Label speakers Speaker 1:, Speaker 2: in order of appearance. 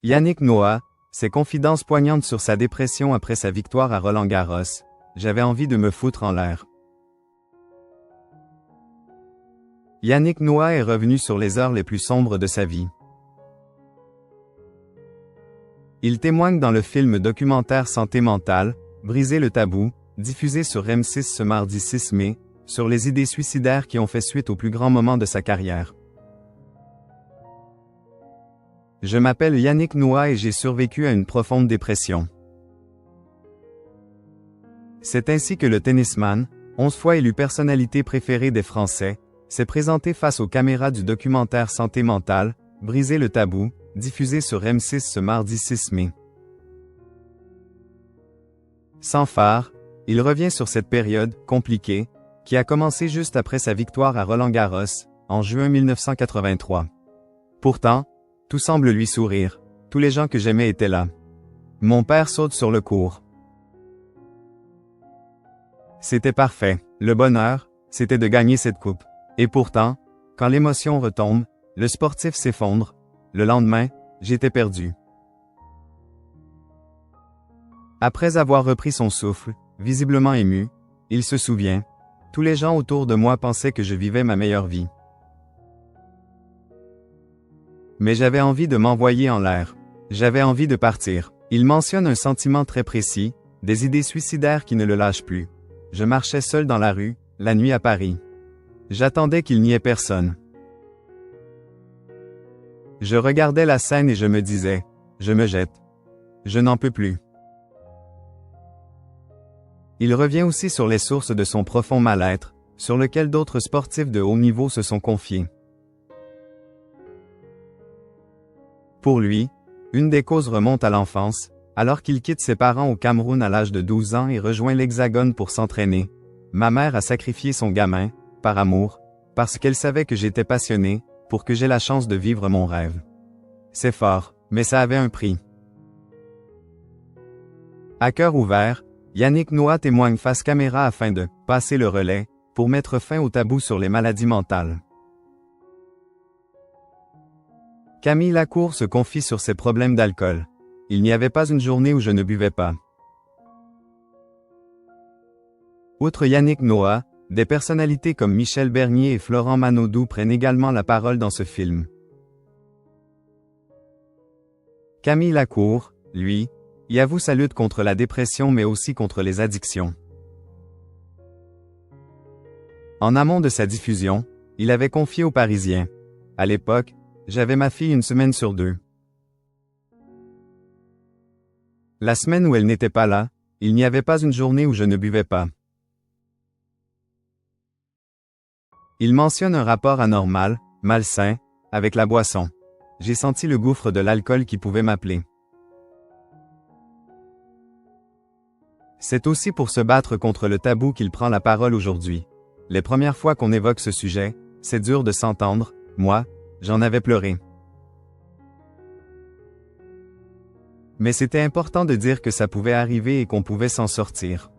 Speaker 1: Yannick Noah, ses confidences poignantes sur sa dépression après sa victoire à Roland-Garros. J'avais envie de me foutre en l'air. Yannick Noah est revenu sur les heures les plus sombres de sa vie. Il témoigne dans le film documentaire Santé mentale, Briser le tabou, diffusé sur M6 ce mardi 6 mai, sur les idées suicidaires qui ont fait suite au plus grand moment de sa carrière. Je m'appelle Yannick Noah et j'ai survécu à une profonde dépression. C'est ainsi que le tennisman, 11 fois élu personnalité préférée des Français, s'est présenté face aux caméras du documentaire Santé mentale, Briser le tabou, diffusé sur M6 ce mardi 6 mai. Sans phare, il revient sur cette période compliquée, qui a commencé juste après sa victoire à Roland-Garros, en juin 1983. Pourtant, tout semble lui sourire, tous les gens que j'aimais étaient là. Mon père saute sur le court. C'était parfait, le bonheur, c'était de gagner cette coupe. Et pourtant, quand l'émotion retombe, le sportif s'effondre, le lendemain, j'étais perdu. Après avoir repris son souffle, visiblement ému, il se souvient, tous les gens autour de moi pensaient que je vivais ma meilleure vie. Mais j'avais envie de m'envoyer en l'air. J'avais envie de partir. Il mentionne un sentiment très précis, des idées suicidaires qui ne le lâchent plus. Je marchais seul dans la rue, la nuit à Paris. J'attendais qu'il n'y ait personne. Je regardais la scène et je me disais, je me jette. Je n'en peux plus. Il revient aussi sur les sources de son profond mal-être, sur lequel d'autres sportifs de haut niveau se sont confiés. Pour lui, une des causes remonte à l'enfance, alors qu'il quitte ses parents au Cameroun à l'âge de 12 ans et rejoint l'Hexagone pour s'entraîner. Ma mère a sacrifié son gamin, par amour, parce qu'elle savait que j'étais passionné, pour que j'aie la chance de vivre mon rêve. C'est fort, mais ça avait un prix. À cœur ouvert, Yannick Noah témoigne face caméra afin de « passer le relais » pour mettre fin au tabou sur les maladies mentales. Camille Lacour se confie sur ses problèmes d'alcool. Il n'y avait pas une journée où je ne buvais pas. Outre Yannick Noah, des personnalités comme Michel Bernier et Florent Manodou prennent également la parole dans ce film. Camille Lacour, lui, y avoue sa lutte contre la dépression mais aussi contre les addictions. En amont de sa diffusion, il avait confié aux Parisiens. À l'époque, j'avais ma fille une semaine sur 2. La semaine où elle n'était pas là, il n'y avait pas une journée où je ne buvais pas. Il mentionne un rapport anormal, malsain, avec la boisson. J'ai senti le gouffre de l'alcool qui pouvait m'appeler. C'est aussi pour se battre contre le tabou qu'il prend la parole aujourd'hui. Les premières fois qu'on évoque ce sujet, c'est dur de s'entendre, moi, j'en avais pleuré. Mais c'était important de dire que ça pouvait arriver et qu'on pouvait s'en sortir.